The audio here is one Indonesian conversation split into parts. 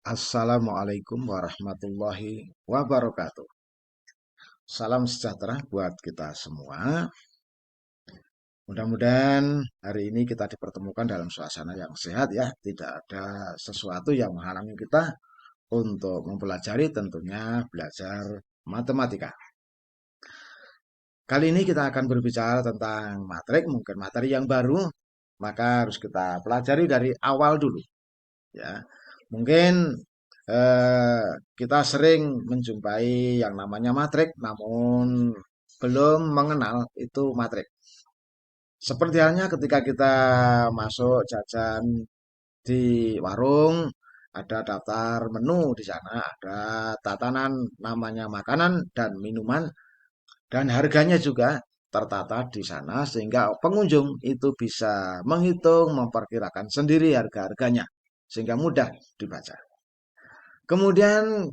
Assalamualaikum warahmatullahi wabarakatuh. Salam sejahtera buat kita semua. Mudah-mudahan hari ini kita dipertemukan dalam suasana yang sehat ya. Tidak ada sesuatu yang menghalangi kita untuk mempelajari tentunya belajar matematika. Kali ini kita akan berbicara tentang matrik, mungkin materi yang baru, maka harus kita pelajari dari awal dulu ya. Mungkin eh, kita sering menjumpai yang namanya matrik, namun belum mengenal itu matrik. Seperti halnya ketika kita masuk jajan di warung, ada daftar menu di sana, ada tatanan namanya makanan dan minuman, dan harganya juga tertata di sana sehingga pengunjung itu bisa menghitung, memperkirakan sendiri harga-harganya sehingga mudah dibaca. Kemudian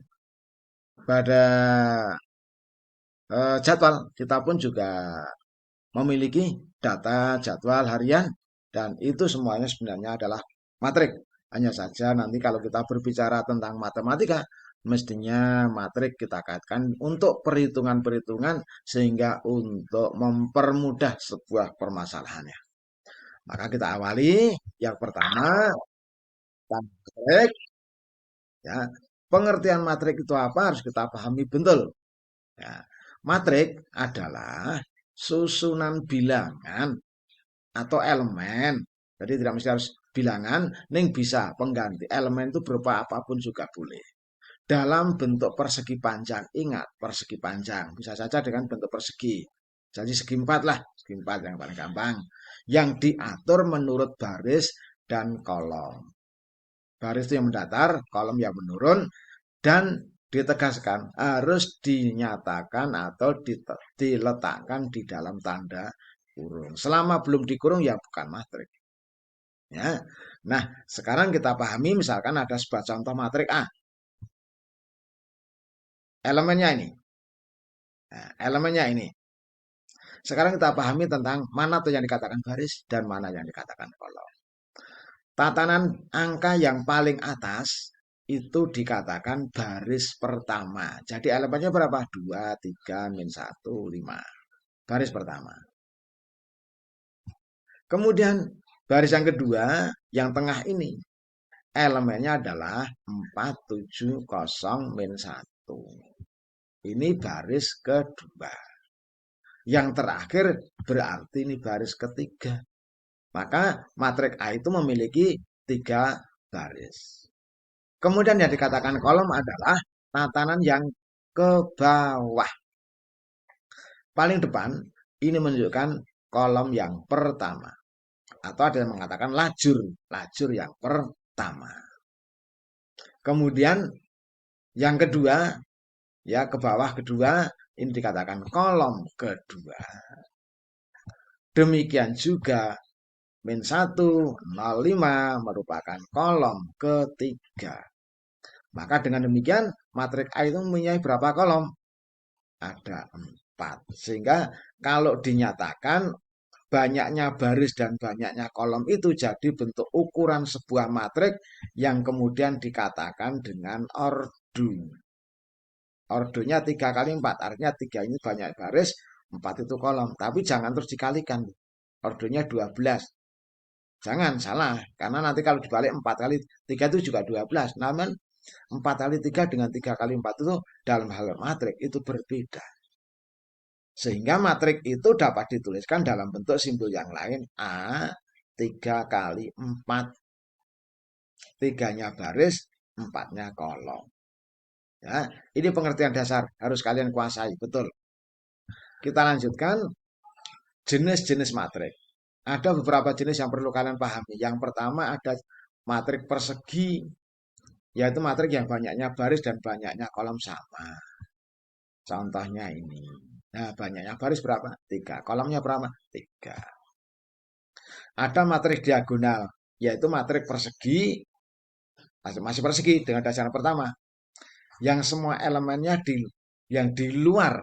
pada jadwal kita pun juga memiliki data jadwal harian dan itu semuanya sebenarnya adalah matrik. Hanya saja nanti kalau kita berbicara tentang matematika, mestinya matrik kita kaitkan untuk perhitungan-perhitungan sehingga untuk mempermudah sebuah permasalahannya. Maka kita awali yang pertama tentang matrik ya. Pengertian matrik itu apa harus kita pahami betul. Ya, matrik adalah susunan bilangan atau elemen. Jadi tidak mesti harus bilangan, ning bisa pengganti elemen itu berupa apapun juga boleh. Dalam bentuk persegi panjang, ingat persegi panjang bisa saja dengan bentuk persegi. Jadi segi empat lah, segi empat yang paling gampang. Yang diatur menurut baris dan kolom. Baris itu yang mendatar, kolom yang menurun, dan ditegaskan harus dinyatakan atau diletakkan di dalam tanda kurung. Selama belum dikurung ya bukan matrik. Ya. Nah, sekarang kita pahami misalkan ada sebuah contoh matrik A. Elemennya ini. Nah, elemennya ini. Sekarang kita pahami tentang mana tuh yang dikatakan baris dan mana yang dikatakan kolom. Tatanan angka yang paling atas itu dikatakan baris pertama. Jadi elemennya berapa? 2, 3, min 1, 5. Baris pertama. Kemudian baris yang kedua, yang tengah ini. Elemennya adalah 4, 7, 0, min 1. Ini baris kedua. Yang terakhir berarti ini baris ketiga. Maka matrik A itu memiliki 3 baris. Kemudian yang dikatakan kolom adalah tatanan yang ke bawah. Paling depan ini menunjukkan kolom yang pertama. Atau ada yang mengatakan lajur, lajur yang pertama. Kemudian yang kedua, ya ke bawah kedua, ini dikatakan kolom kedua. Demikian juga min 1, 05 merupakan kolom ketiga. Maka dengan demikian matrik A itu mempunyai berapa kolom? Ada 4. Sehingga kalau dinyatakan banyaknya baris dan banyaknya kolom itu jadi bentuk ukuran sebuah matrik yang kemudian dikatakan dengan ordo. Ordonya 3 kali 4, artinya 3 ini banyak baris, 4 itu kolom. Tapi jangan terus dikalikan. Ordonya 12. Jangan salah, karena nanti kalau dibalik 4 kali 3 itu juga 12. Namun 4 kali 3 dengan 3 kali 4 itu dalam hal matrik itu berbeda. Sehingga matrik itu dapat dituliskan dalam bentuk simbol yang lain. A 3 kali 4. 3-nya baris, 4-nya kolom. Ya, ini pengertian dasar harus kalian kuasai, betul. Kita lanjutkan jenis-jenis matrik. Ada beberapa jenis yang perlu kalian pahami. Yang pertama ada matrik persegi, yaitu matrik yang banyaknya baris dan banyaknya kolom sama. Contohnya ini. Nah, banyaknya baris berapa? 3. Kolomnya berapa? 3. Ada matrik diagonal, yaitu matrik persegi, masih persegi dengan dasar pertama. Yang semua elemennya yang di luar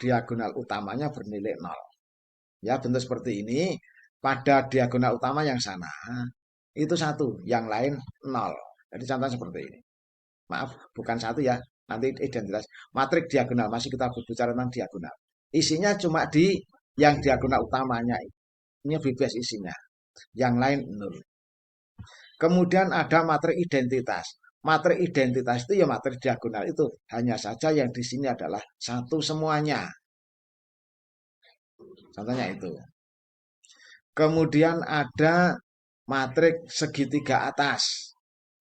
diagonal utamanya bernilai 0. Ya, bentuk seperti ini. Pada diagonal utama yang sana, itu 1, yang lain 0. Jadi contoh seperti ini. Maaf, bukan satu ya. Nanti identitas. Matrik diagonal, masih kita berbicara tentang diagonal. Isinya cuma di yang diagonal utamanya. Ini bebas isinya. Yang lain nol. Kemudian ada matrik identitas. Matrik identitas itu ya matrik diagonal itu. Hanya saja yang di sini adalah satu semuanya. Contohnya itu. Kemudian ada matrik segitiga atas.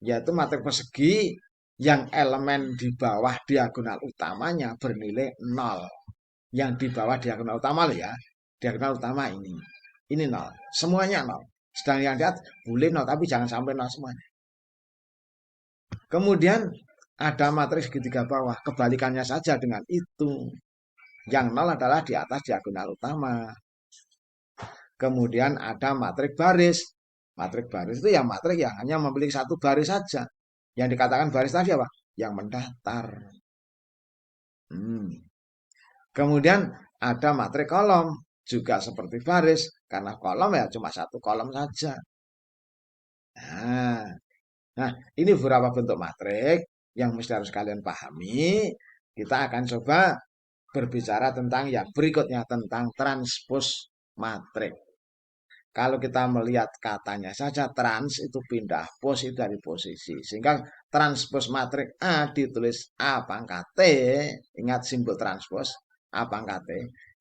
Yaitu matrik persegi yang elemen di bawah diagonal utamanya bernilai 0. Yang di bawah diagonal utama loh ya. Diagonal utama ini. Ini 0. Semuanya 0. Sedang yang di atas boleh 0, tapi jangan sampai 0 semuanya. Kemudian ada matriks segitiga bawah. Kebalikannya saja dengan itu. Yang 0 adalah di atas diagonal utama. Kemudian ada matrik baris. Matrik baris itu yang matrik yang hanya memiliki satu baris saja. Yang dikatakan baris tadi apa? Yang mendatar. Kemudian ada matrik kolom. Juga seperti baris. Karena kolom ya cuma satu kolom saja. Nah, ini beberapa bentuk matrik yang mesti harus kalian pahami. Kita akan coba berbicara tentang yang berikutnya, tentang transpos matrik. Kalau kita melihat katanya saja, trans itu pindah posisi dari posisi. Sehingga transpos matrik A ditulis A pangkat T. Ingat simbol transpos A pangkat T.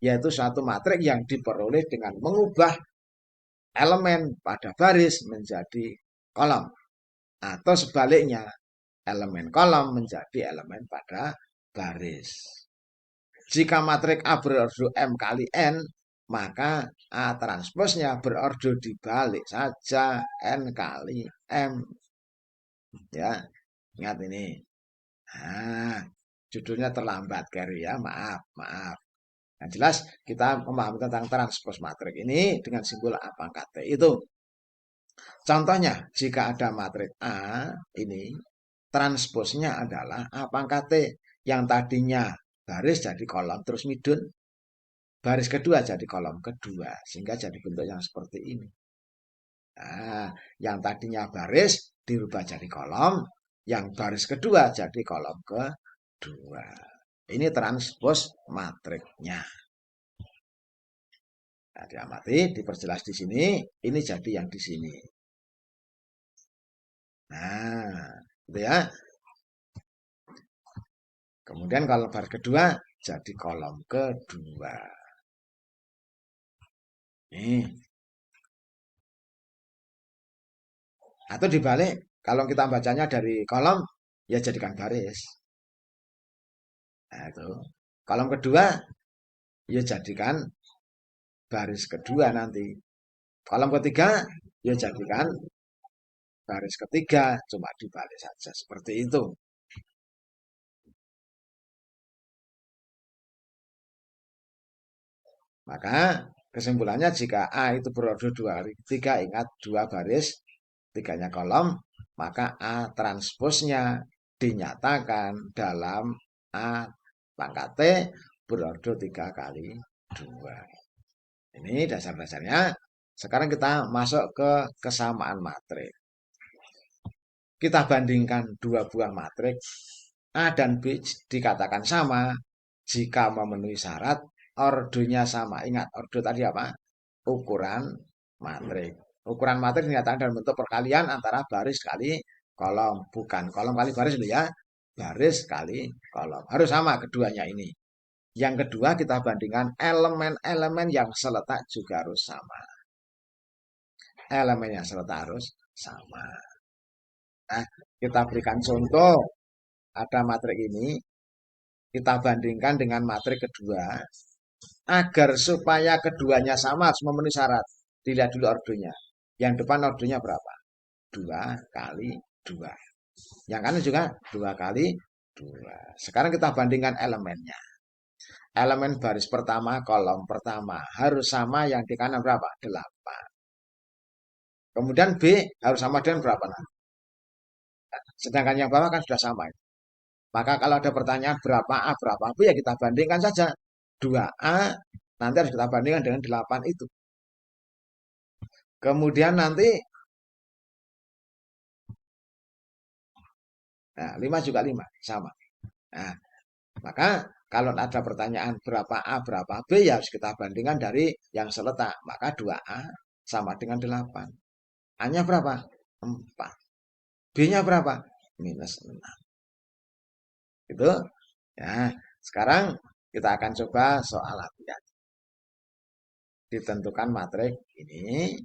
Yaitu suatu matrik yang diperoleh dengan mengubah elemen pada baris menjadi kolom. Atau sebaliknya, elemen kolom menjadi elemen pada baris. Jika matrik A berordo M kali N, maka A transposnya berordo dibalik saja N kali M. Ya, ingat ini. Nah, judulnya terlambat, Gary ya. Maaf. Yang jelas kita memahami tentang transpos matrik ini dengan simbol A pangkat T itu. Contohnya, jika ada matrik A ini, transposnya adalah A pangkat T. Yang tadinya baris jadi kolom terus midun. Baris kedua jadi kolom kedua. Sehingga jadi bentuk yang seperti ini. Nah, yang tadinya baris dirubah jadi kolom. Yang baris kedua jadi kolom kedua. Ini transpos matriknya. Nah, diamati, diperjelas di sini. Ini jadi yang di sini. Nah, gitu ya. Kemudian kalau baris kedua jadi kolom kedua. Nih. Atau dibalik, kalau kita bacanya dari kolom, ya jadikan baris. Nah, itu. Kolom kedua, ya jadikan baris kedua nanti. Kolom ketiga, ya jadikan baris ketiga, cuma dibalik saja. Seperti itu. Maka kesimpulannya jika A itu berordo 2 kali 3, ingat 2 baris, 3-nya kolom, maka A transposnya dinyatakan dalam A pangkat T berordo 3 kali 2. Ini dasar-dasarnya. Sekarang kita masuk ke kesamaan matrik. Kita bandingkan dua buah matrik. A dan B dikatakan sama jika memenuhi syarat ordonya sama. Ingat, ordo tadi apa? Ukuran matrik. Ukuran matrik dinyatakan dalam bentuk perkalian antara baris kali kolom. Bukan kolom kali baris dulu ya. Baris kali kolom. Harus sama keduanya ini. Yang kedua kita bandingkan elemen-elemen yang seletak juga harus sama. Elemen yang seletak harus sama. Nah, kita berikan contoh. Ada matrik ini. Kita bandingkan dengan matrik kedua. Agar supaya keduanya sama harus memenuhi syarat. Dilihat dulu ordonya. Yang depan ordonya berapa? 2 kali 2. Yang kanan juga 2 kali 2. Sekarang kita bandingkan elemennya. Elemen baris pertama, kolom pertama. Harus sama yang di kanan berapa? 8. Kemudian B harus sama dengan berapa? Sedangkan yang bawah kan sudah sama. Maka kalau ada pertanyaan berapa A, berapa B, ya kita bandingkan saja. 2A nanti harus kita bandingkan dengan 8 itu. Kemudian nanti Nah, 5 juga 5, sama. Nah, maka kalau ada pertanyaan berapa A, berapa B, ya harus kita bandingkan dari yang seletak. Maka 2A sama dengan 8. A-nya berapa? 4. B-nya berapa? Minus 6. Gitu. Ya, sekarang kita akan coba soal latihan. Ditentukan matrik ini.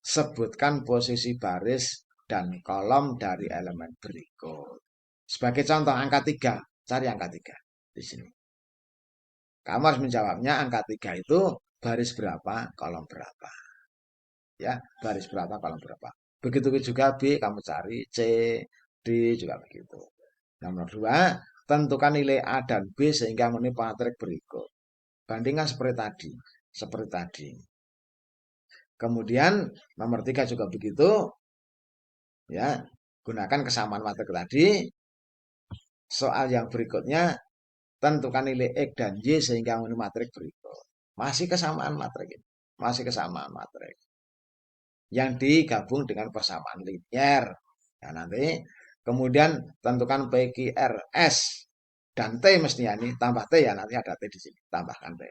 Sebutkan posisi baris dan kolom dari elemen berikut. Sebagai contoh, angka 3. Cari angka 3 di sini. Kamu harus menjawabnya angka 3 itu baris berapa, kolom berapa. Ya, baris berapa, kolom berapa. Begitu juga B, kamu cari C, D juga begitu. Nomor 2, tentukan nilai A dan B sehingga memenuhi matrik berikut. Bandingkan seperti tadi. Seperti tadi. Kemudian nomor 3 juga begitu. Ya, gunakan kesamaan matrik tadi. Soal yang berikutnya, tentukan nilai X dan Y sehingga memenuhi matrik berikut. Masih kesamaan matrik ini. Masih kesamaan matrik. Yang digabung dengan persamaan linier. Ya, nanti kemudian tentukan PQRS dan T mestinya ini tambah T ya, nanti ada T di sini, tambahkan T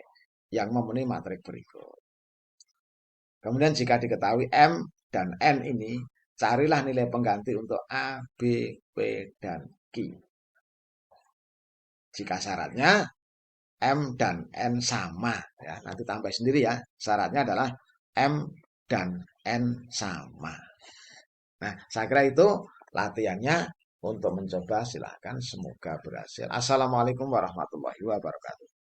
yang memenuhi matrik berikut. Kemudian jika diketahui M dan N ini, carilah nilai pengganti untuk A, B, P, dan Q. Jika syaratnya M dan N sama, ya nanti tambah sendiri ya. Syaratnya adalah M dan N sama. Nah, saya kira itu latihannya. Untuk mencoba silahkan, semoga berhasil. Assalamualaikum warahmatullahi wabarakatuh.